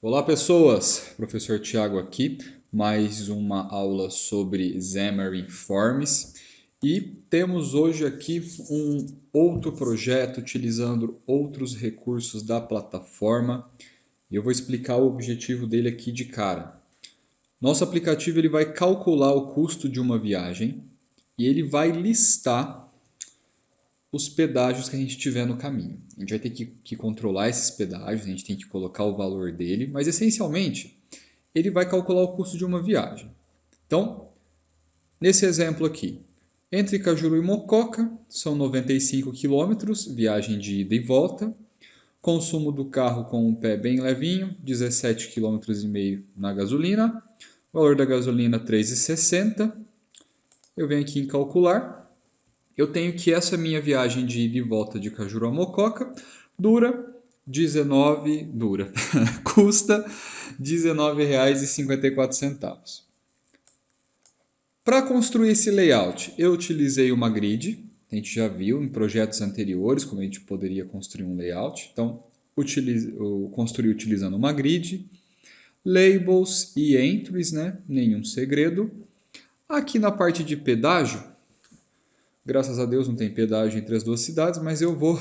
Olá pessoas, professor Tiago aqui, mais uma aula sobre Xamarin Forms e temos hoje aqui um outro projeto utilizando outros recursos da plataforma e eu vou explicar o objetivo dele aqui de cara. Nosso aplicativo ele vai calcular o custo de uma viagem e ele vai listar os pedágios que a gente tiver no caminho. A gente vai ter que controlar esses pedágios, a gente tem que colocar o valor dele, mas essencialmente ele vai calcular o custo de uma viagem. Então, nesse exemplo aqui, entre Cajuru e Mococa são 95 quilômetros, viagem de ida e volta. Consumo do carro com o pé bem levinho, 17,5 km na gasolina. Valor da gasolina 3,60. Eu venho aqui em calcular. Eu tenho que essa minha viagem de ida e volta de Cajuru a Mococa dura 19, custa R$19,54. Para construir esse layout, eu utilizei uma grid. A gente já viu em projetos anteriores como a gente poderia construir um layout. Então, eu construí utilizando uma grid, labels e entries, né? Nenhum segredo. Aqui na parte de pedágio, graças a Deus não tem pedágio entre as duas cidades, mas eu vou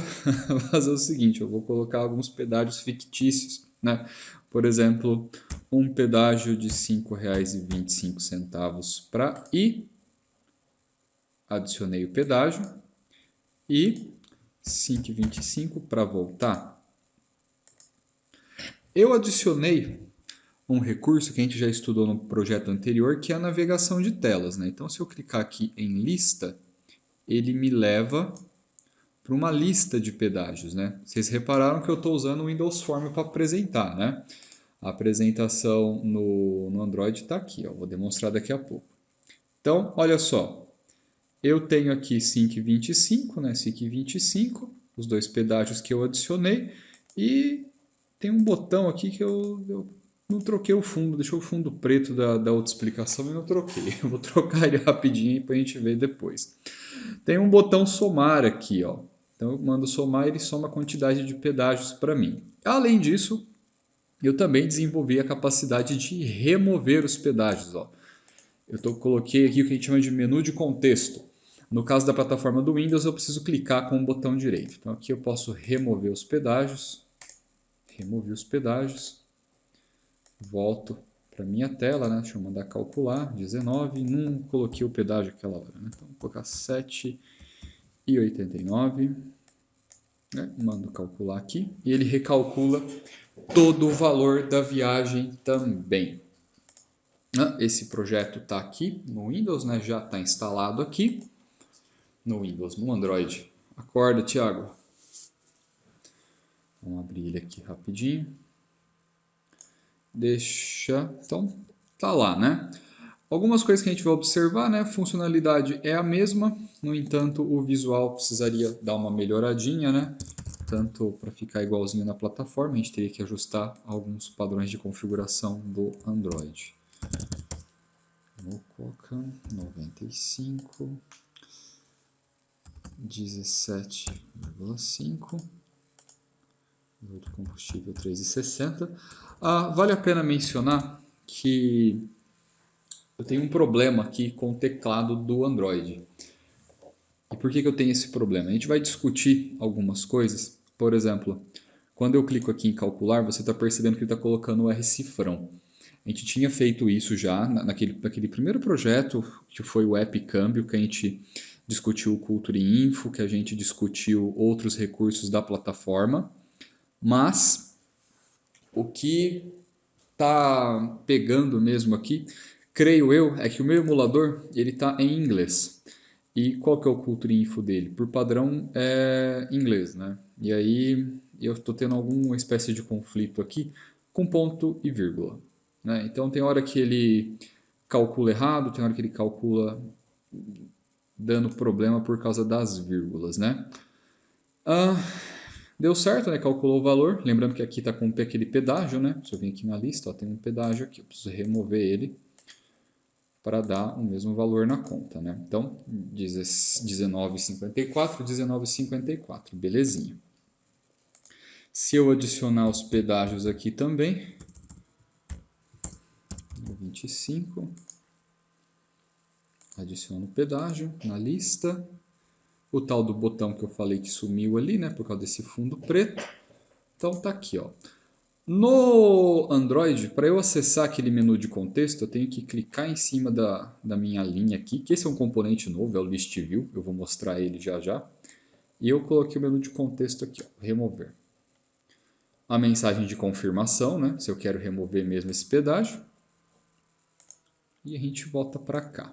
fazer o seguinte, eu vou colocar alguns pedágios fictícios, né? Por exemplo, um pedágio de R$ 5,25 para ir, adicionei o pedágio, e R$ 5,25 para voltar. Eu adicionei um recurso que a gente já estudou no projeto anterior, que é a navegação de telas, né? Então, se eu clicar aqui em lista, ele me leva para uma lista de pedágios, né? Vocês repararam que eu estou usando o Windows Form para apresentar, né? A apresentação no Android está aqui, ó. Vou demonstrar daqui a pouco. Então, olha só, eu tenho aqui 5,25, né? 5,25, os dois pedágios que eu adicionei e tem um botão aqui que eu não troquei o fundo, deixou o fundo preto da outra explicação e não troquei. Eu vou trocar ele rapidinho para a gente ver depois. Tem um botão somar aqui, ó. Então eu mando somar e ele soma a quantidade de pedágios para mim. Além disso, eu também desenvolvi a capacidade de remover os pedágios, ó. Coloquei aqui o que a gente chama de menu de contexto. No caso da plataforma do Windows, eu preciso clicar com o botão direito. Então aqui eu posso remover os pedágios. Removi os pedágios. Volto para minha tela, né? Deixa eu mandar calcular. 19. Não coloquei o pedágio aquela hora, né? Então vou colocar 7,89. Né? Mando calcular aqui. E ele recalcula todo o valor da viagem também. Esse projeto está aqui no Windows, né? Já está instalado aqui no Windows, no Android. Acorda, Thiago. Vamos abrir ele aqui rapidinho. Então, tá lá, né? Algumas coisas que a gente vai observar, né? A funcionalidade é a mesma, no entanto, o visual precisaria dar uma melhoradinha, né? Tanto para ficar igualzinho na plataforma, a gente teria que ajustar alguns padrões de configuração do Android. Vou colocar 95, 17,5, valor de combustível 3,60. Vale a pena mencionar que eu tenho um problema aqui com o teclado do Android. E por que eu tenho esse problema? A gente vai discutir algumas coisas. Por exemplo, quando eu clico aqui em calcular, você está percebendo que ele está colocando o R cifrão. A gente tinha feito isso já naquele primeiro projeto, que foi o App Câmbio, que a gente discutiu o Culture Info, que a gente discutiu outros recursos da plataforma. Mas o que está pegando mesmo aqui, creio eu, é que o meu emulador ele está em inglês. E qual que é o Culture Info dele? Por padrão é inglês, né? E aí eu estou tendo alguma espécie de conflito aqui com ponto e vírgula. Né? Então tem hora que ele calcula errado, tem hora que ele calcula dando problema por causa das vírgulas, né? Deu certo, né? Calculou o valor. Lembrando que aqui está com aquele pedágio, né? Se eu vir aqui na lista, ó, tem um pedágio aqui. Eu preciso remover ele para dar o mesmo valor na conta, né? Então, 19,54, 19,54, belezinha. Se eu adicionar os pedágios aqui também, 25. Adiciono o pedágio na lista. O tal do botão que eu falei que sumiu ali, né? Por causa desse fundo preto. Então tá aqui, ó. No Android, para eu acessar aquele menu de contexto, eu tenho que clicar em cima da minha linha aqui, que esse é um componente novo, é o List View, eu vou mostrar ele já já. E eu coloquei o menu de contexto aqui, ó, remover. A mensagem de confirmação, né, se eu quero remover mesmo esse pedágio. E a gente volta para cá,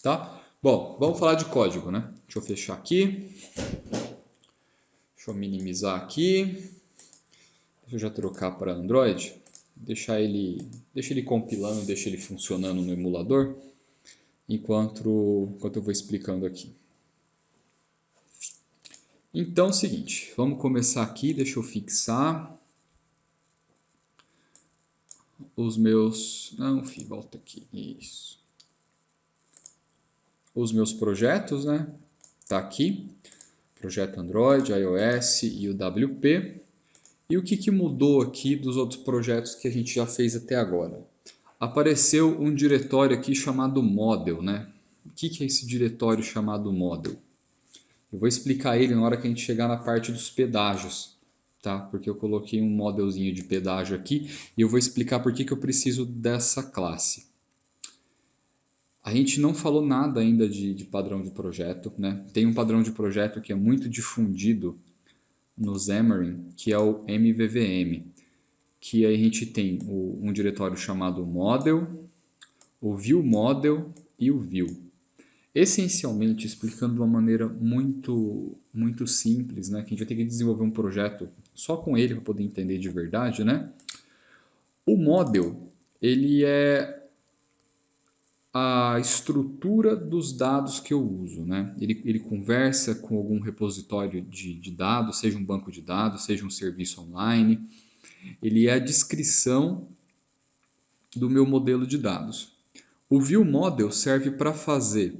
tá? Bom, vamos falar de código, né? Deixa eu fechar aqui. Deixa eu minimizar aqui. Deixa eu já trocar para Android. Deixa ele compilando, deixa ele funcionando no emulador, enquanto eu vou explicando aqui. Então é o seguinte, vamos começar aqui, deixa eu fixar os meus... Não, volta aqui, isso. Os meus projetos, né? Tá aqui, projeto Android, iOS e o WP. E o que mudou aqui dos outros projetos que a gente já fez até agora? Apareceu um diretório aqui chamado Model, né? O que é esse diretório chamado Model? Eu vou explicar ele na hora que a gente chegar na parte dos pedágios, tá? Porque eu coloquei um modelzinho de pedágio aqui e eu vou explicar por que eu preciso dessa classe. A gente não falou nada ainda de padrão de projeto, né? Tem um padrão de projeto que é muito difundido no Xamarin, que é o MVVM, que aí a gente tem um diretório chamado Model, o ViewModel e o View. Essencialmente, explicando de uma maneira muito simples, né, que a gente vai ter que desenvolver um projeto só com ele para poder entender de verdade, né? O model, ele é a estrutura dos dados que eu uso, né? Ele conversa com algum repositório de dados, seja um banco de dados, seja um serviço online. Ele é a descrição do meu modelo de dados. O ViewModel serve para fazer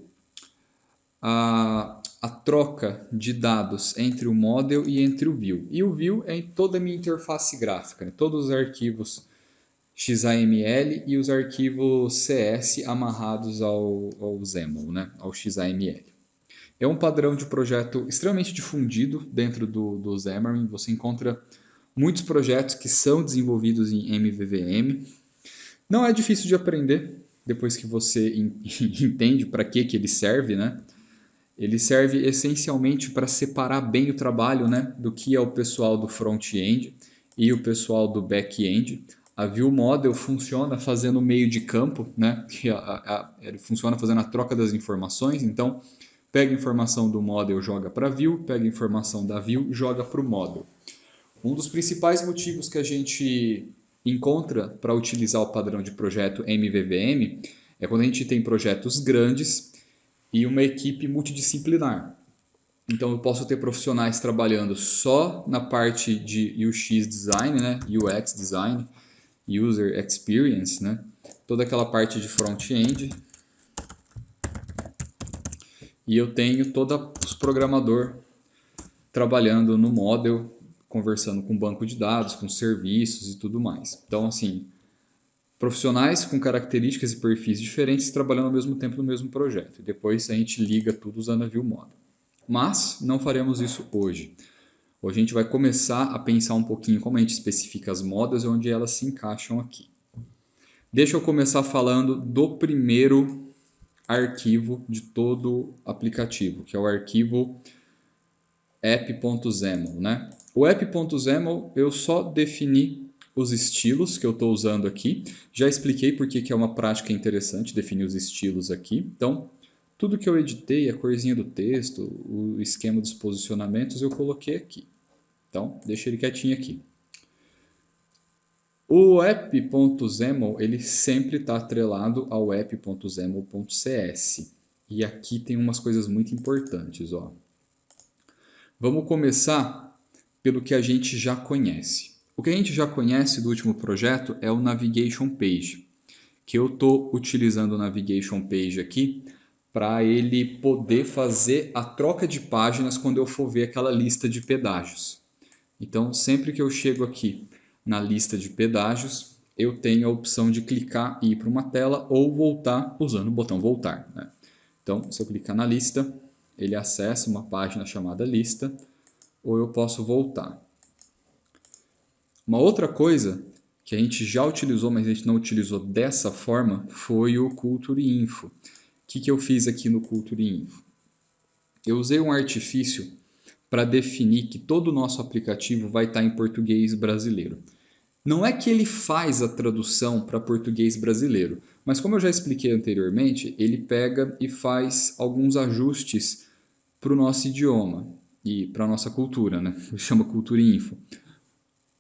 a troca de dados entre o model e entre o view. E o view é em toda a minha interface gráfica, né? Todos os arquivos XAML e os arquivos CS amarrados ao XAML, né? Ao XAML. É um padrão de projeto extremamente difundido dentro do Xamarin. Você encontra muitos projetos que são desenvolvidos em MVVM. Não é difícil de aprender depois que você entende para que ele serve, né? Ele serve essencialmente para separar bem o trabalho, né, do que é o pessoal do front-end e o pessoal do back-end. A ViewModel funciona fazendo meio de campo, né, que ele funciona fazendo a troca das informações. Então, pega a informação do model, joga para a View, pega a informação da View, joga para o model. Um dos principais motivos que a gente encontra para utilizar o padrão de projeto MVVM é quando a gente tem projetos grandes e uma equipe multidisciplinar. Então eu posso ter profissionais trabalhando só na parte de UX design, né? UX design, user experience, né? Toda aquela parte de front-end. E eu tenho todos os programadores trabalhando no model, conversando com banco de dados, com serviços e tudo mais. Então, assim, profissionais com características e perfis diferentes trabalhando ao mesmo tempo no mesmo projeto. E depois a gente liga tudo usando a ViewModel. Mas não faremos isso hoje. Hoje a gente vai começar a pensar um pouquinho como a gente especifica as models e onde elas se encaixam aqui. Deixa eu começar falando do primeiro arquivo de todo aplicativo, que é o arquivo app.xaml, né? O app.xaml eu só defini os estilos que eu estou usando aqui. Já expliquei por que é uma prática interessante definir os estilos aqui. Então, tudo que eu editei, a corzinha do texto, o esquema dos posicionamentos, eu coloquei aqui. Então, deixa ele quietinho aqui. O app.xaml, ele sempre está atrelado ao app.xaml.cs. E aqui tem umas coisas muito importantes, ó. Vamos começar pelo que a gente já conhece. O que a gente já conhece do último projeto é o Navigation Page, que eu estou utilizando o Navigation Page aqui para ele poder fazer a troca de páginas quando eu for ver aquela lista de pedágios. Então, sempre que eu chego aqui na lista de pedágios, eu tenho a opção de clicar e ir para uma tela ou voltar usando o botão voltar, né? Então, se eu clicar na lista, ele acessa uma página chamada lista, ou eu posso voltar. Uma outra coisa que a gente já utilizou, mas a gente não utilizou dessa forma, foi o Culture Info. O que eu fiz aqui no Culture Info? Eu usei um artifício para definir que todo o nosso aplicativo vai estar em português brasileiro. Não é que ele faz a tradução para português brasileiro, mas como eu já expliquei anteriormente, ele pega e faz alguns ajustes para o nosso idioma e para a nossa cultura, né? Ele chama Culture Info.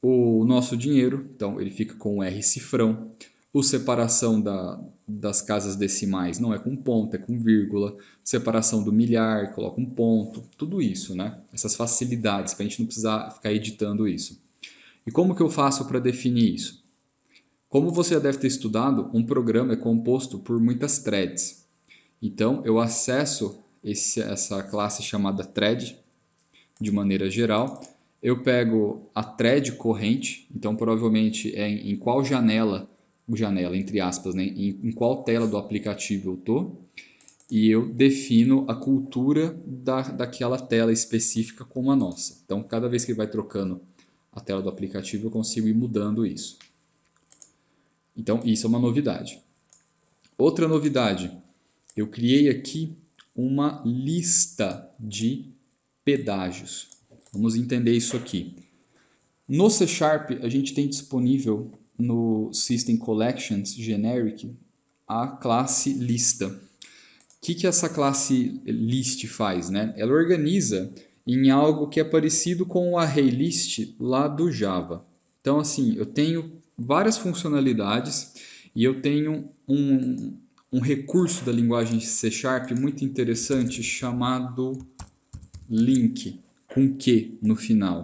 O nosso dinheiro, então ele fica com o R cifrão. O separação das casas decimais não é com ponto, é com vírgula. Separação do milhar, coloca um ponto. Tudo isso, né? Essas facilidades para a gente não precisar ficar editando isso. E como que eu faço para definir isso? Como você já deve ter estudado, um programa é composto por muitas threads. Então eu acesso essa classe chamada thread de maneira geral. Eu pego a thread corrente, então provavelmente é em qual janela entre aspas, né? em qual tela do aplicativo eu estou, e eu defino a cultura daquela tela específica como a nossa. Então cada vez que vai trocando a tela do aplicativo eu consigo ir mudando isso. Então isso é uma novidade. Outra novidade, eu criei aqui uma lista de pedágios. Vamos entender isso aqui. No C Sharp, a gente tem disponível no System Collections Generic a classe lista. O que essa classe list faz, né? Ela organiza em algo que é parecido com o ArrayList lá do Java. Então, assim, eu tenho várias funcionalidades e eu tenho um recurso da linguagem C Sharp muito interessante chamado link, com Q no final.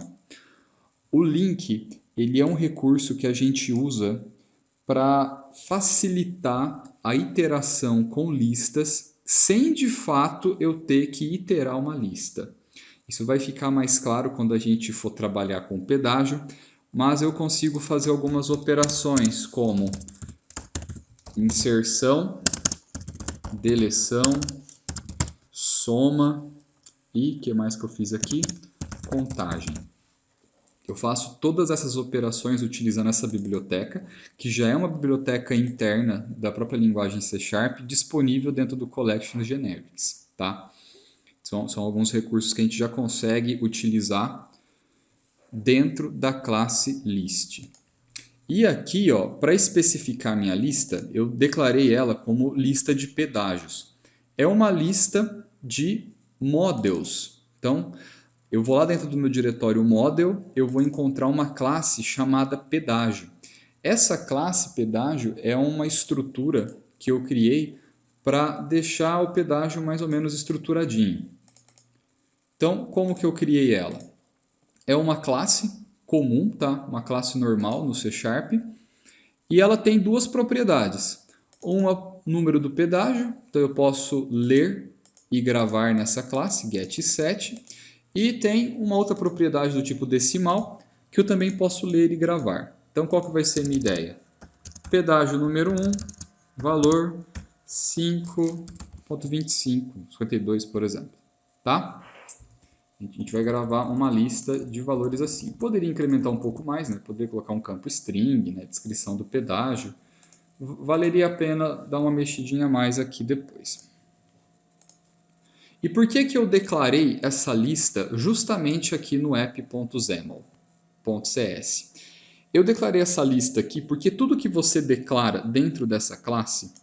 O link, ele é um recurso que a gente usa para facilitar a iteração com listas, sem de fato eu ter que iterar uma lista. Isso vai ficar mais claro quando a gente for trabalhar com pedágio, mas eu consigo fazer algumas operações como inserção, deleção, soma e o que mais que eu fiz aqui? Contagem. Eu faço todas essas operações utilizando essa biblioteca, que já é uma biblioteca interna da própria linguagem C Sharp, disponível dentro do Collection Generics. Tá? São alguns recursos que a gente já consegue utilizar dentro da classe list. E aqui, para especificar minha lista, eu declarei ela como lista de pedágios. É uma lista de models. Então, eu vou lá dentro do meu diretório model, eu vou encontrar uma classe chamada pedágio. Essa classe pedágio é uma estrutura que eu criei para deixar o pedágio mais ou menos estruturadinho. Então, como que eu criei ela? É uma classe comum, tá? Uma classe normal no C Sharp, e ela tem duas propriedades. Uma, número do pedágio, então eu posso ler e gravar nessa classe, getSet, e tem uma outra propriedade do tipo decimal, que eu também posso ler e gravar. Então qual que vai ser a minha ideia? Pedágio número 1, valor 5.25, 52, por exemplo. Tá? A gente vai gravar uma lista de valores assim. Poderia incrementar um pouco mais, né? Poderia colocar um campo string, né? Descrição do pedágio. Valeria a pena dar uma mexidinha a mais aqui depois. E por que eu declarei essa lista justamente aqui no app.xaml.cs? Eu declarei essa lista aqui porque tudo que você declara dentro dessa classe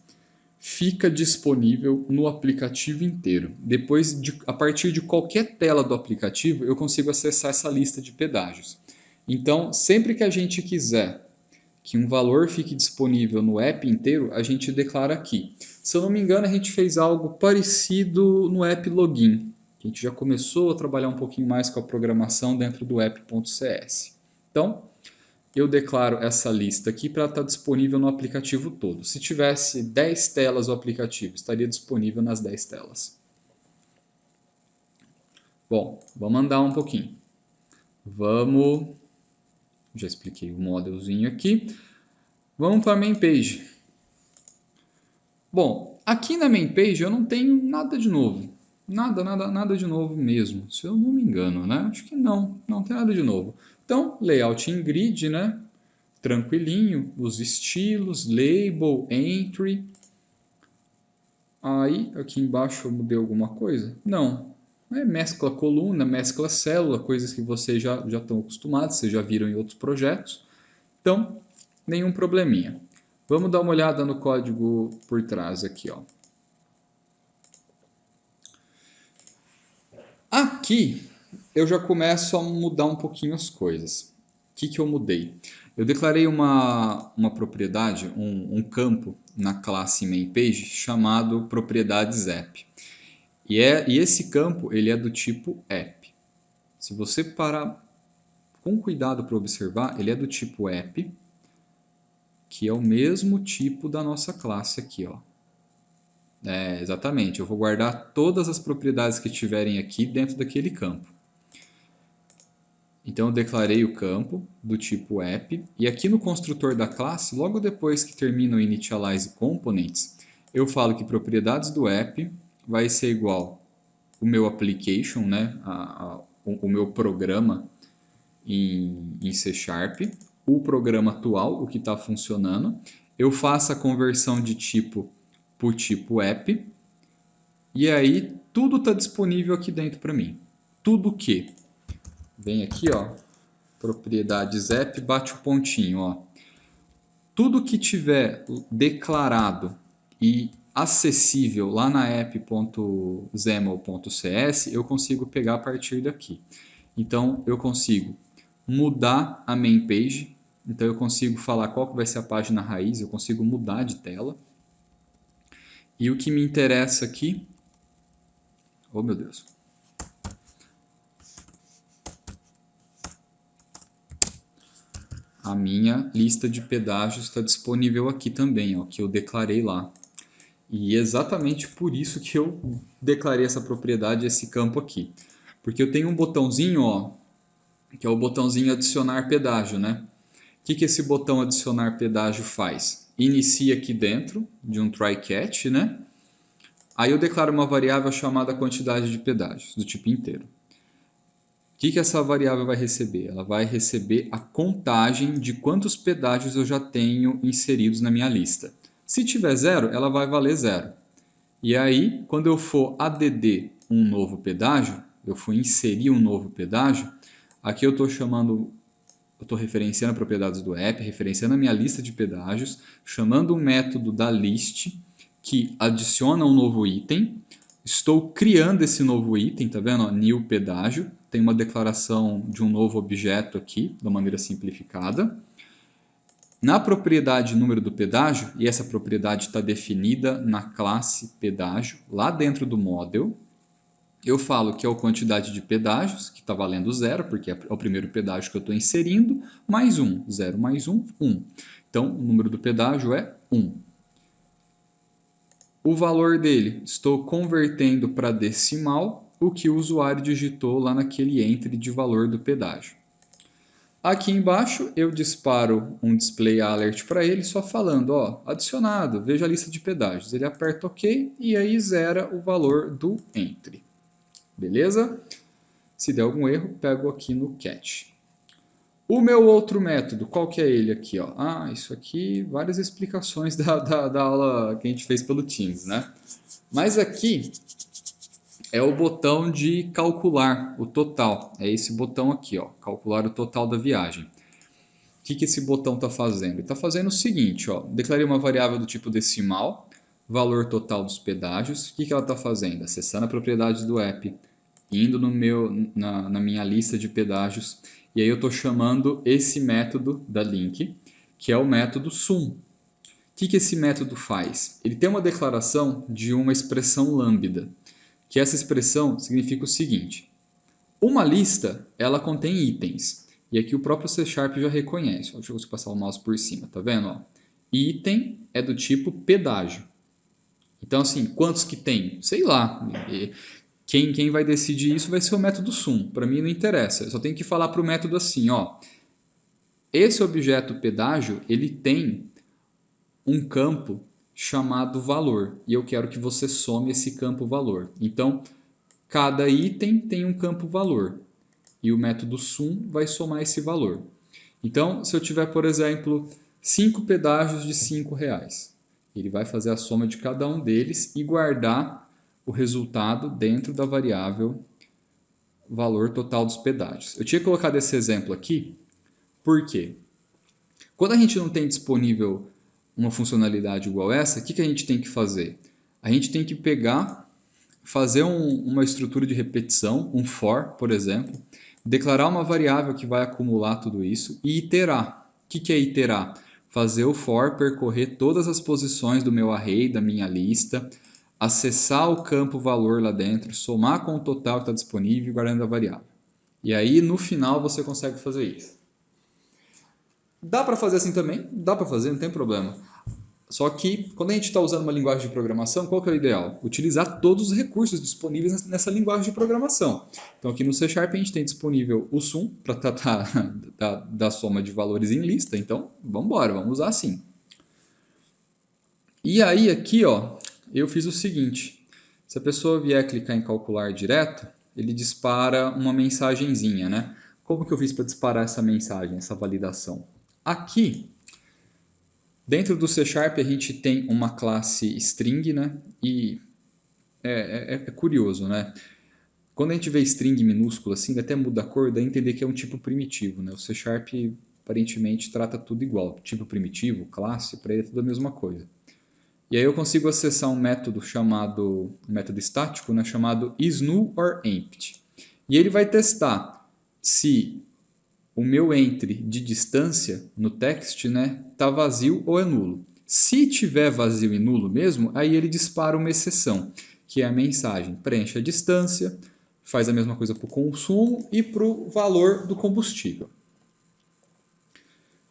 fica disponível no aplicativo inteiro. Depois, a partir de qualquer tela do aplicativo, eu consigo acessar essa lista de pedágios. Então, sempre que a gente quiser que um valor fique disponível no app inteiro, a gente declara aqui. Se eu não me engano, a gente fez algo parecido no app login. A gente já começou a trabalhar um pouquinho mais com a programação dentro do app.cs. Então, eu declaro essa lista aqui para estar disponível no aplicativo todo. Se tivesse 10 telas o aplicativo, estaria disponível nas 10 telas. Bom, vamos andar um pouquinho. Já expliquei o modelzinho aqui. Vamos para a main page. Bom, aqui na main page eu não tenho nada de novo. Nada de novo mesmo, se eu não me engano, né? Acho que não tem nada de novo. Então, layout em grid, né? Tranquilinho, os estilos, label, entry. Aí, aqui embaixo eu mudei alguma coisa? Não. É mescla coluna, mescla célula, coisas que vocês já estão acostumados, vocês já viram em outros projetos. Então, nenhum probleminha. Vamos dar uma olhada no código por trás aqui, ó. Aqui eu já começo a mudar um pouquinho as coisas. O que eu mudei? Eu declarei uma propriedade, um campo na classe MainPage chamado propriedades app. E esse campo ele é do tipo app. Se você parar com cuidado para observar, ele é do tipo app, que é o mesmo tipo da nossa classe aqui, ó. Exatamente, eu vou guardar todas as propriedades que tiverem aqui dentro daquele campo. Então eu declarei o campo do tipo app, e aqui no construtor da classe, logo depois que termina o initialize components, eu falo que propriedades do app vai ser igual o meu application, né, o meu programa em C Sharp, o programa atual, o que está funcionando, eu faço a conversão de tipo para o tipo app, e aí tudo está disponível aqui dentro para mim. Tudo que vem aqui, ó, propriedades app, bate o pontinho, ó. Tudo que tiver declarado e acessível lá na app.xaml.cs, eu consigo pegar a partir daqui. Então, eu consigo mudar a main page, então eu consigo falar qual que vai ser a página raiz, eu consigo mudar de tela. E o que me interessa aqui... Oh, meu Deus! A minha lista de pedágios está disponível aqui também, ó, que eu declarei lá. E exatamente por isso que eu declarei essa propriedade, esse campo aqui. Porque eu tenho um botãozinho, ó, que é o botãozinho adicionar pedágio, né? O que esse botão adicionar pedágio faz? Inicia aqui dentro de um try catch, né? Aí eu declaro uma variável chamada quantidade de pedágios, do tipo inteiro. O que essa variável vai receber? Ela vai receber a contagem de quantos pedágios eu já tenho inseridos na minha lista. Se tiver zero, ela vai valer zero. E aí, quando eu for add um novo pedágio, eu for inserir um novo pedágio, aqui eu estou chamando, eu estou referenciando propriedades do app, referenciando a minha lista de pedágios, chamando um método da list que adiciona um novo item. Estou criando esse novo item, tá vendo? New pedágio. Tem uma declaração de um novo objeto aqui, de uma maneira simplificada. Na propriedade número do pedágio, e essa propriedade está definida na classe pedágio, lá dentro do model, eu falo que é a quantidade de pedágios, que está valendo 0, porque é o primeiro pedágio que eu estou inserindo, mais 1. 0 mais 1, 1. Então, o número do pedágio é 1. O valor dele, estou convertendo para decimal o que o usuário digitou lá naquele entry de valor do pedágio. Aqui embaixo eu disparo um display alert para ele só falando, ó, adicionado, veja a lista de pedágios. Ele aperta OK e aí zera o valor do entry. Beleza? Se der algum erro, pego aqui no catch. O meu outro método, qual que é ele aqui? Ó? Ah, isso aqui, várias explicações da aula que a gente fez pelo Teams, né? Mas aqui é o botão de calcular o total. É esse botão aqui, ó, calcular o total da viagem. O que esse botão está fazendo? Ele está fazendo o seguinte, ó, declarei uma variável do tipo decimal, valor total dos pedágios. O que ela está fazendo? Acessando a propriedade do app, indo na minha lista de pedágios, e aí eu estou chamando esse método da link, que é o método sum. O que esse método faz? Ele tem uma declaração de uma expressão lambda, que essa expressão significa o seguinte: uma lista ela contém itens, e aqui o próprio C Sharp já reconhece. Deixa eu passar o mouse por cima, tá vendo? Ó? Item é do tipo pedágio. Então, assim, quantos que tem? Sei lá. Quem vai decidir isso vai ser o método sum. Para mim não interessa. Eu só tenho que falar para o método assim, ó. Esse objeto pedágio, ele tem um campo chamado valor, e eu quero que você some esse campo valor. Então, cada item tem um campo valor, e o método sum vai somar esse valor. Então, se eu tiver, por exemplo, 5 pedágios de R$5, ele vai fazer a soma de cada um deles e guardar o resultado dentro da variável valor total dos pedágios. Eu tinha colocado esse exemplo aqui, por quê? Quando a gente não tem disponível uma funcionalidade igual essa, o que a gente tem que fazer? A gente tem que pegar, fazer uma estrutura de repetição, um for, por exemplo, declarar uma variável que vai acumular tudo isso e iterar. O que é iterar? Fazer o for percorrer todas as posições do meu array, da minha lista, acessar o campo valor lá dentro, somar com o total que está disponível e guardando a variável. E aí, no final, você consegue fazer isso. Dá para fazer assim também? Dá para fazer, não tem problema. Só que, quando a gente está usando uma linguagem de programação, qual que é o ideal? Utilizar todos os recursos disponíveis nessa linguagem de programação. Então, aqui no C# a gente tem disponível o sum, para tratar da soma de valores em lista. Então, vamos embora, vamos usar assim. E aí, aqui, ó, eu fiz o seguinte. Se a pessoa vier clicar em calcular direto, ele dispara uma mensagenzinha, né? Como que eu fiz para disparar essa mensagem, essa validação? Aqui, dentro do C# a gente tem uma classe string, né? E é curioso, né? Quando a gente vê string minúsculo assim, até muda a cor, dá a entender que é um tipo primitivo, né? O C# aparentemente trata tudo igual. Tipo primitivo, classe, para ele é tudo a mesma coisa. E aí eu consigo acessar um método chamado, um método estático, né? Chamado isNull_or_empty. E ele vai testar se o meu entry de distância no text, né, tá vazio ou é nulo. Se tiver vazio e nulo mesmo, aí ele dispara uma exceção, que é a mensagem preenche a distância, faz a mesma coisa para o consumo e para o valor do combustível.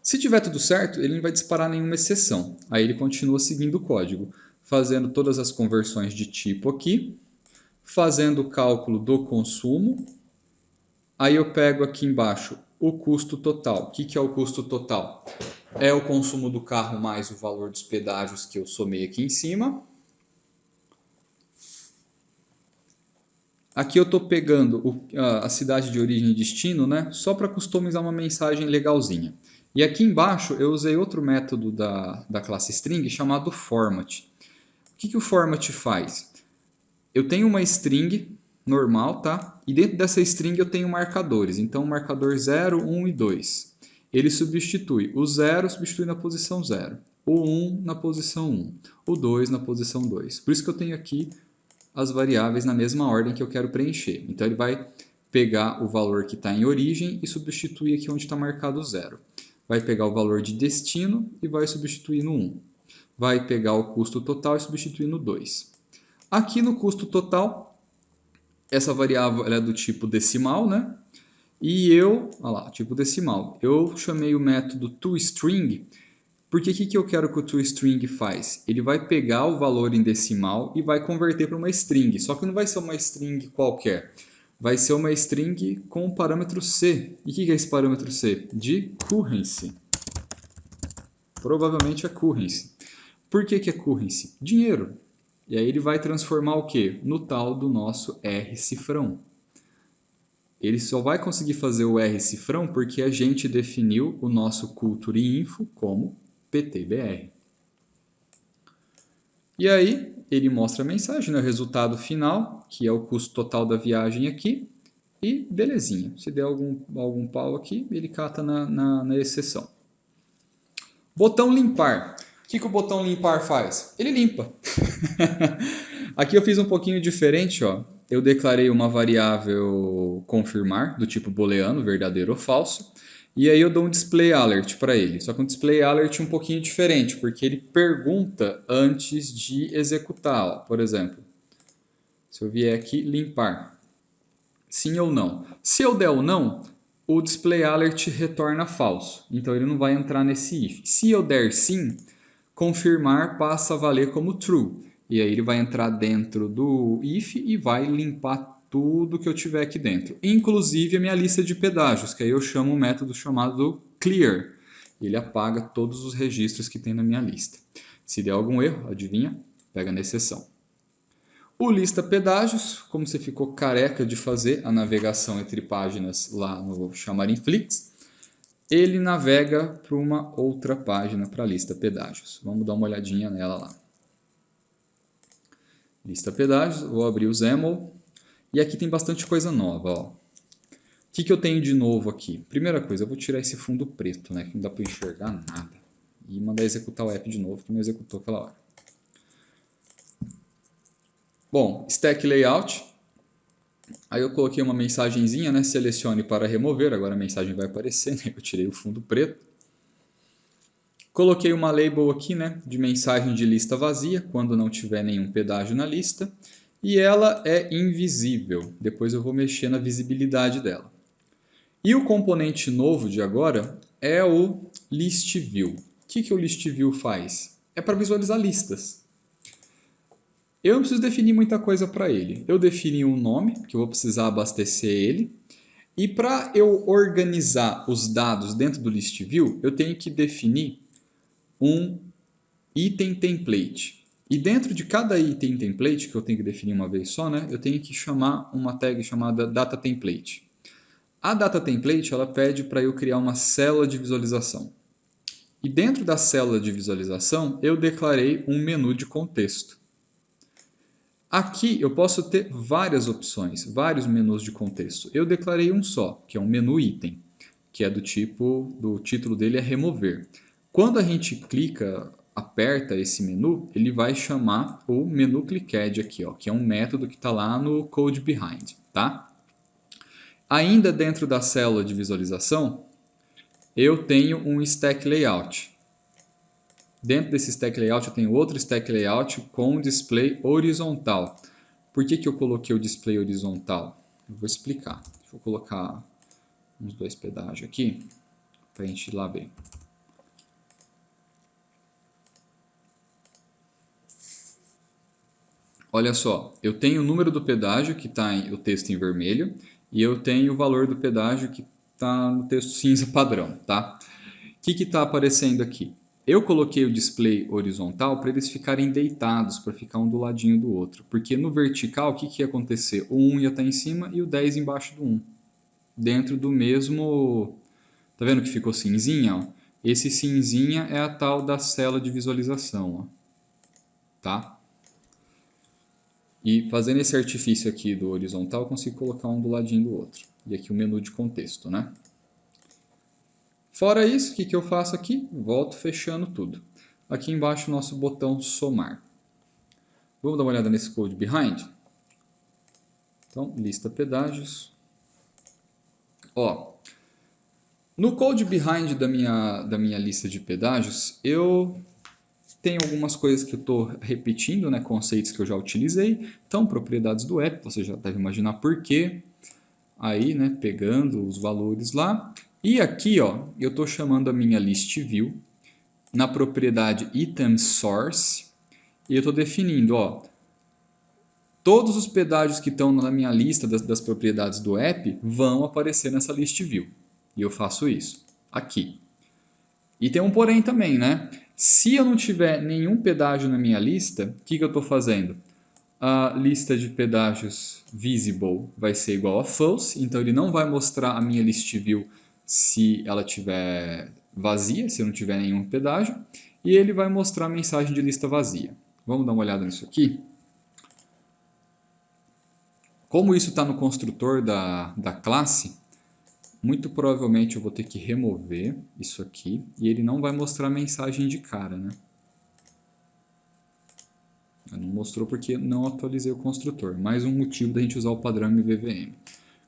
Se tiver tudo certo, ele não vai disparar nenhuma exceção. Aí ele continua seguindo o código, fazendo todas as conversões de tipo aqui, fazendo o cálculo do consumo. Aí eu pego aqui embaixo o custo total. O que é o custo total? É o consumo do carro mais o valor dos pedágios que eu somei aqui em cima. Aqui eu estou pegando a cidade de origem e destino, né? Só para customizar uma mensagem legalzinha. E aqui embaixo eu usei outro método da classe string chamado format. O que o format faz? Eu tenho uma string normal, tá? E dentro dessa string eu tenho marcadores. Então, o marcador 0, 1 e 2. Ele substitui o 0 substitui na posição 0, o 1 na posição 1, o 2 na posição 2. Por isso que eu tenho aqui as variáveis na mesma ordem que eu quero preencher. Então, ele vai pegar o valor que está em origem e substituir aqui onde está marcado 0. Vai pegar o valor de destino e vai substituir no 1. Vai pegar o custo total e substituir no 2. Aqui no custo total, essa variável ela é do tipo decimal, né? E eu, olha lá, tipo decimal, eu chamei o método toString, porque o que eu quero que o toString faz? Ele vai pegar o valor em decimal e vai converter para uma string, só que não vai ser uma string qualquer, vai ser uma string com o parâmetro C. E o que é esse parâmetro C? De currency. Provavelmente é currency. Por que é currency? Dinheiro. E aí ele vai transformar o quê? No tal do nosso R cifrão. Ele só vai conseguir fazer o R cifrão porque a gente definiu o nosso culture info como PTBR. E aí ele mostra a mensagem, né? O resultado final, que é o custo total da viagem aqui. E belezinha. Se der algum pau aqui, ele cata na exceção. Botão limpar. O que o botão limpar faz? Ele limpa. Aqui eu fiz um pouquinho diferente, ó. Eu declarei uma variável confirmar, do tipo booleano, verdadeiro ou falso. E aí eu dou um display alert para ele. Só que um display alert um pouquinho diferente, porque ele pergunta antes de executar. Ó. Por exemplo, se eu vier aqui limpar, sim ou não. Se eu der o não, o display alert retorna falso. Então ele não vai entrar nesse if. Se eu der sim, confirmar passa a valer como true. E aí ele vai entrar dentro do if e vai limpar tudo que eu tiver aqui dentro. Inclusive a minha lista de pedágios, que aí eu chamo um método chamado clear. ele apaga todos os registros que tem na minha lista. Se der algum erro, adivinha? Pega na exceção. O lista pedágios, como você ficou careca de fazer a navegação entre páginas lá no Xamarin.Flix, ele navega para uma outra página para a lista pedágios. Vamos dar uma olhadinha nela lá. Lista pedágios, vou abrir o XAML e aqui tem bastante coisa nova. Ó. O que eu tenho de novo aqui? Primeira coisa, eu vou tirar esse fundo preto, né, que não dá para enxergar nada. E mandar executar o app de novo, que não executou aquela hora. Bom, Stack Layout. Aí eu coloquei uma mensagenzinha, né? Selecione para remover. Agora a mensagem vai aparecer, né? Eu tirei o fundo preto. Coloquei uma label aqui, né? De mensagem de lista vazia, quando não tiver nenhum pedágio na lista. E ela é invisível. Depois eu vou mexer na visibilidade dela. E o componente novo de agora é o ListView. O que o ListView faz? É para visualizar listas. Eu não preciso definir muita coisa para ele. Eu defini um nome, que eu vou precisar abastecer ele. E para eu organizar os dados dentro do ListView, eu tenho que definir um item template. E dentro de cada item template, que eu tenho que definir uma vez só, né, eu tenho que chamar uma tag chamada data template. A data template ela pede para eu criar uma célula de visualização. E dentro da célula de visualização, eu declarei um menu de contexto. Aqui eu posso ter várias opções, vários menus de contexto. Eu declarei um só, que é um menu item, que é do título dele é remover. Quando a gente clica, aperta esse menu, ele vai chamar o menu clickAdd aqui, ó, que é um método que está lá no code behind, tá? Ainda dentro da célula de visualização, eu tenho um stack layout. Dentro desse stack layout eu tenho outro stack layout com display horizontal. Por que eu coloquei o display horizontal? Eu vou explicar. Vou colocar uns 2 pedágios aqui para a gente ir lá ver. Olha só, eu tenho o número do pedágio que está o texto em vermelho e eu tenho o valor do pedágio que está no texto cinza padrão, tá? O que está aparecendo aqui? Eu coloquei o display horizontal para eles ficarem deitados, para ficar um do ladinho do outro. Porque no vertical, o que ia acontecer? O 1 ia estar em cima e o 10 embaixo do 1. Dentro do mesmo... Tá vendo que ficou cinzinha? Ó? Esse cinzinha é a tal da célula de visualização. Ó. Tá? E fazendo esse artifício aqui do horizontal, eu consigo colocar um do ladinho do outro. E aqui o menu de contexto, né? Fora isso, o que eu faço aqui? Volto fechando tudo. Aqui embaixo o nosso botão somar. Vamos dar uma olhada nesse code behind? Então, lista pedágios. Ó, no code behind da minha lista de pedágios, eu tenho algumas coisas que eu estou repetindo, né, conceitos que eu já utilizei. Então, propriedades do app, você já deve imaginar por quê. Aí, né, pegando os valores lá. E aqui, ó, eu estou chamando a minha ListView na propriedade item source e eu estou definindo, ó, todos os pedágios que estão na minha lista das propriedades do app vão aparecer nessa ListView. E eu faço isso aqui. E tem um porém também, né? Se eu não tiver nenhum pedágio na minha lista, o que eu estou fazendo? A lista de pedágios visible vai ser igual a false, então ele não vai mostrar a minha ListView se ela estiver vazia, se eu não tiver nenhum pedágio, e ele vai mostrar a mensagem de lista vazia. Vamos dar uma olhada nisso aqui? Como isso está no construtor da classe, muito provavelmente eu vou ter que remover isso aqui e ele não vai mostrar a mensagem de cara, né? Não mostrou porque não atualizei o construtor. Mais um motivo da gente usar o padrão MVVM.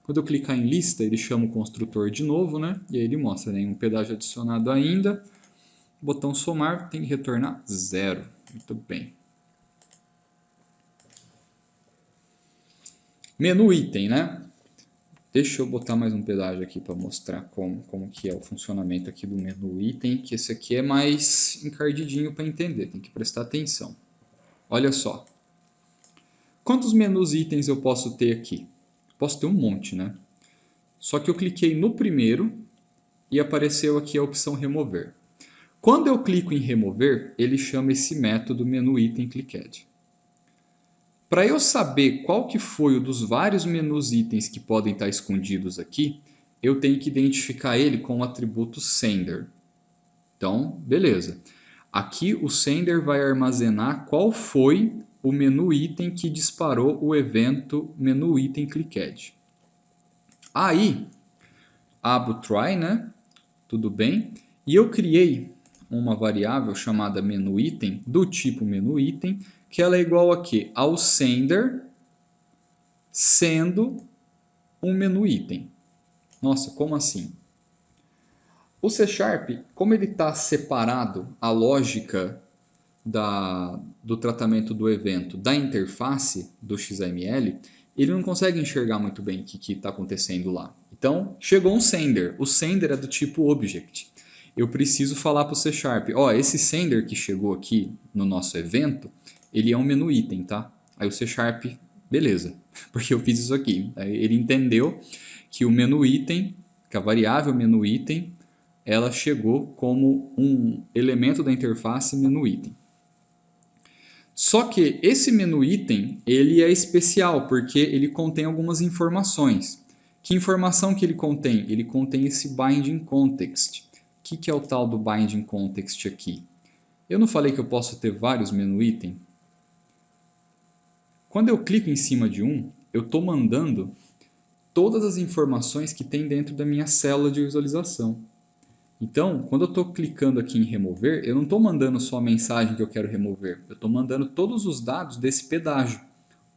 Quando eu clicar em lista, ele chama o construtor de novo, né? E aí ele mostra nenhum pedágio adicionado ainda. Botão somar tem que retornar 0. Muito bem. Menu item, né? Deixa eu botar mais um pedágio aqui para mostrar como que é o funcionamento aqui do menu item, que esse aqui é mais encardidinho para entender, tem que prestar atenção. Olha só. Quantos menus itens eu posso ter aqui? Posso ter um monte, né? Só que eu cliquei no primeiro e apareceu aqui a opção remover. Quando eu clico em remover, ele chama esse método menu item clickAdd. Para eu saber qual que foi o dos vários menus itens que podem estar escondidos aqui, eu tenho que identificar ele com o atributo sender. Então, beleza. Aqui o sender vai armazenar qual foi o menu item que disparou o evento menu item clickAdd. Aí, abro o try, né? Tudo bem. E eu criei uma variável chamada menu item do tipo menu item, que ela é igual a quê? Ao sender sendo um menu item. Nossa, como assim? O C Sharp, como ele está separado a lógica do tratamento do evento da interface do XML, ele não consegue enxergar muito bem o que está acontecendo lá. Então, chegou um sender. O sender é do tipo object. Eu preciso falar para o C Sharp, ó, esse sender que chegou aqui no nosso evento, ele é um menu item, tá? Aí o C Sharp, beleza, porque eu fiz isso aqui. Aí ele entendeu que o menu item, que a variável menu item, ela chegou como um elemento da interface menu item. Só que esse menu item, ele é especial porque ele contém algumas informações. Que informação que ele contém? Ele contém esse binding context. O que é o tal do binding context aqui? Eu não falei que eu posso ter vários menu item? Quando eu clico em cima de um, eu estou mandando todas as informações que tem dentro da minha célula de visualização. Então, quando eu estou clicando aqui em remover, eu não estou mandando só a mensagem que eu quero remover. Eu estou mandando todos os dados desse pedágio.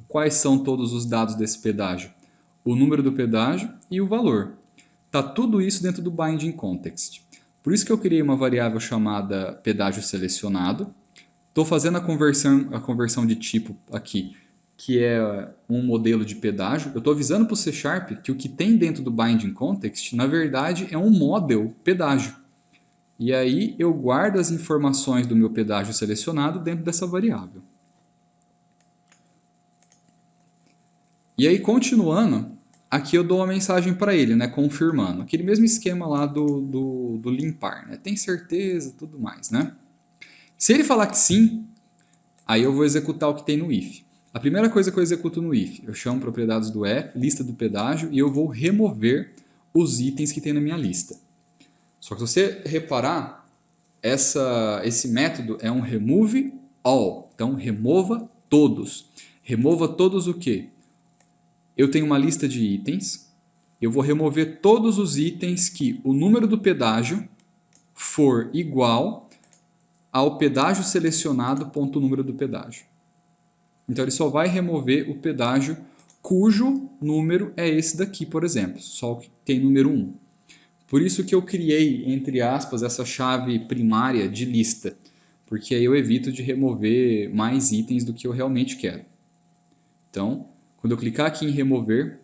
Quais são todos os dados desse pedágio? O número do pedágio e o valor. Está tudo isso dentro do binding context. Por isso que eu criei uma variável chamada pedágio selecionado. Estou fazendo a conversão de tipo aqui, que é um modelo de pedágio. Eu estou avisando para o C Sharp que o que tem dentro do binding context, na verdade, é um model pedágio. E aí eu guardo as informações do meu pedágio selecionado dentro dessa variável. E aí, continuando, aqui eu dou uma mensagem para ele, né, confirmando. Aquele mesmo esquema lá do limpar, né? Tem certeza, tudo mais, né? Se ele falar que sim, aí eu vou executar o que tem no if. A primeira coisa que eu executo no if, eu chamo propriedades do app, lista do pedágio, e eu vou remover os itens que tem na minha lista. Só que se você reparar, esse método é um remove all. Então, remova todos. Remova todos o quê? Eu tenho uma lista de itens, eu vou remover todos os itens que o número do pedágio for igual ao pedágio selecionado ponto número do pedágio. Então ele só vai remover o pedágio cujo número é esse daqui, por exemplo, só o que tem número 1. Por isso que eu criei, entre aspas, essa chave primária de lista, porque aí eu evito de remover mais itens do que eu realmente quero. Então, quando eu clicar aqui em remover,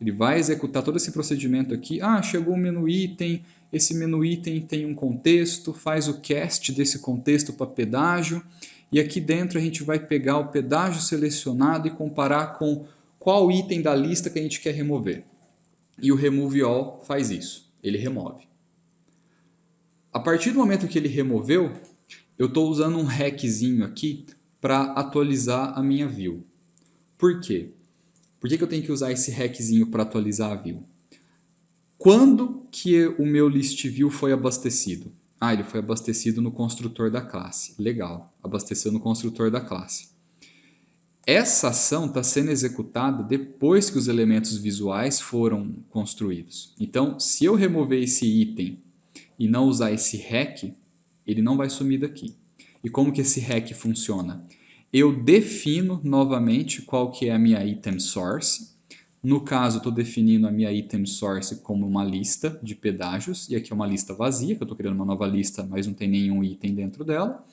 ele vai executar todo esse procedimento aqui. Ah, chegou um menu item, esse menu item tem um contexto, faz o cast desse contexto para pedágio, e aqui dentro a gente vai pegar o pedágio selecionado e comparar com qual item da lista que a gente quer remover. E o remove all faz isso, ele remove. A partir do momento que ele removeu, eu estou usando um hackzinho aqui para atualizar a minha view. Por quê? Por que eu tenho que usar esse hackzinho para atualizar a view? Quando que o meu list view foi abastecido? Ah, ele foi abastecido no construtor da classe. Legal, abasteceu no construtor da classe. Essa ação está sendo executada depois que os elementos visuais foram construídos. Então, se eu remover esse item e não usar esse hack, ele não vai sumir daqui. E como que esse hack funciona? Eu defino novamente qual que é a minha item source. No caso, estou definindo a minha item source como uma lista de pedágios, e aqui é uma lista vazia, que eu estou criando uma nova lista, mas não tem nenhum item dentro dela.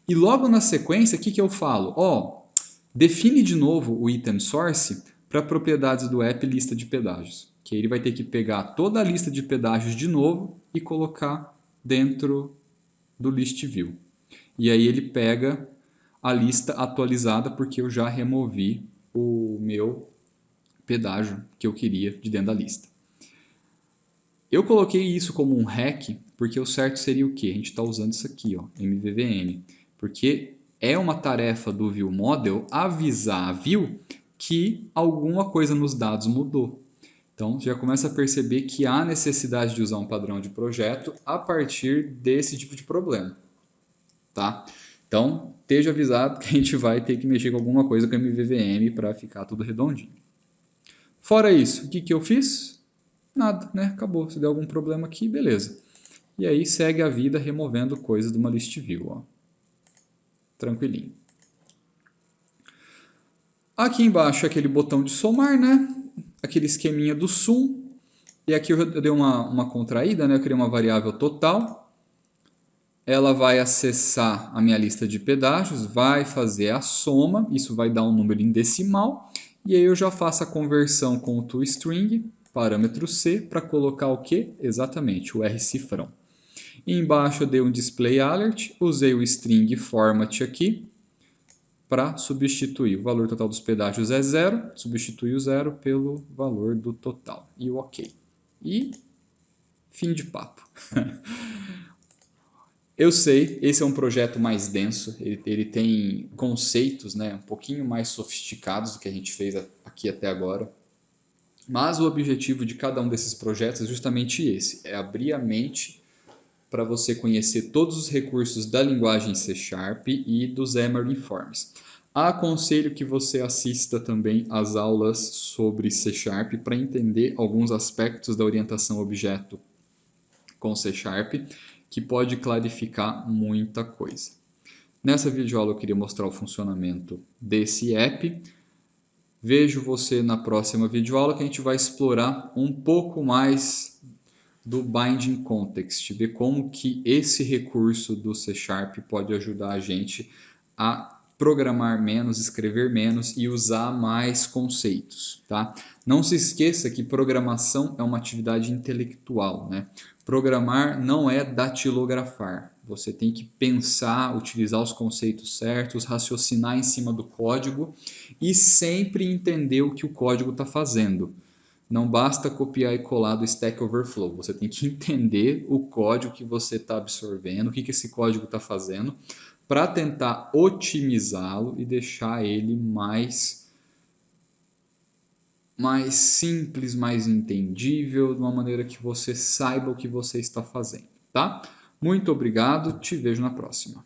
E logo na sequência, o que eu falo? Define de novo o item source para propriedades do app lista de pedágios. Que ele vai ter que pegar toda a lista de pedágios de novo e colocar dentro do list view. E aí ele pega a lista atualizada porque eu já removi o meu pedágio que eu queria de dentro da lista. Eu coloquei isso como um hack, porque o certo seria o quê? A gente está usando isso aqui, ó, MVVM. Porque é uma tarefa do ViewModel avisar a View que alguma coisa nos dados mudou. Então, já começa a perceber que há necessidade de usar um padrão de projeto a partir desse tipo de problema, tá? Então, esteja avisado que a gente vai ter que mexer com alguma coisa com MVVM para ficar tudo redondinho. Fora isso, o que eu fiz? Nada, né? Acabou. Se der algum problema aqui, beleza. E aí segue a vida removendo coisas de uma list view, ó. Tranquilinho. Aqui embaixo aquele botão de somar, né? Aquele esqueminha do sum. E aqui eu dei uma contraída, né? Eu criei uma variável total. Ela vai acessar a minha lista de pedágios, vai fazer a soma, isso vai dar um número em decimal, e aí eu já faço a conversão com o toString, parâmetro C, para colocar o que? Exatamente, o R-cifrão. E embaixo eu dei um display alert, usei o string format aqui, para substituir o valor total dos pedágios é 0, substituir o 0 pelo valor do total, e o OK. E fim de papo. Eu sei, esse é um projeto mais denso, ele tem conceitos, né, um pouquinho mais sofisticados do que a gente fez aqui até agora. Mas o objetivo de cada um desses projetos é justamente esse, é abrir a mente para você conhecer todos os recursos da linguagem C# e dos Xamarin Aconselho que você assista também às aulas sobre C# para entender alguns aspectos da orientação a objeto com C#, que pode clarificar muita coisa. Nessa videoaula eu queria mostrar o funcionamento desse app. Vejo você na próxima videoaula que a gente vai explorar um pouco mais do Binding Context, ver como que esse recurso do C# pode ajudar a gente a programar menos, escrever menos e usar mais conceitos, tá? Não se esqueça que programação é uma atividade intelectual, né? Programar não é datilografar. Você tem que pensar, utilizar os conceitos certos, raciocinar em cima do código e sempre entender o que o código está fazendo. Não basta copiar e colar do Stack Overflow. Você tem que entender o código que você está absorvendo, o que esse código está fazendo, para tentar otimizá-lo e deixar ele mais simples, mais entendível, de uma maneira que você saiba o que você está fazendo, tá? Muito obrigado, te vejo na próxima.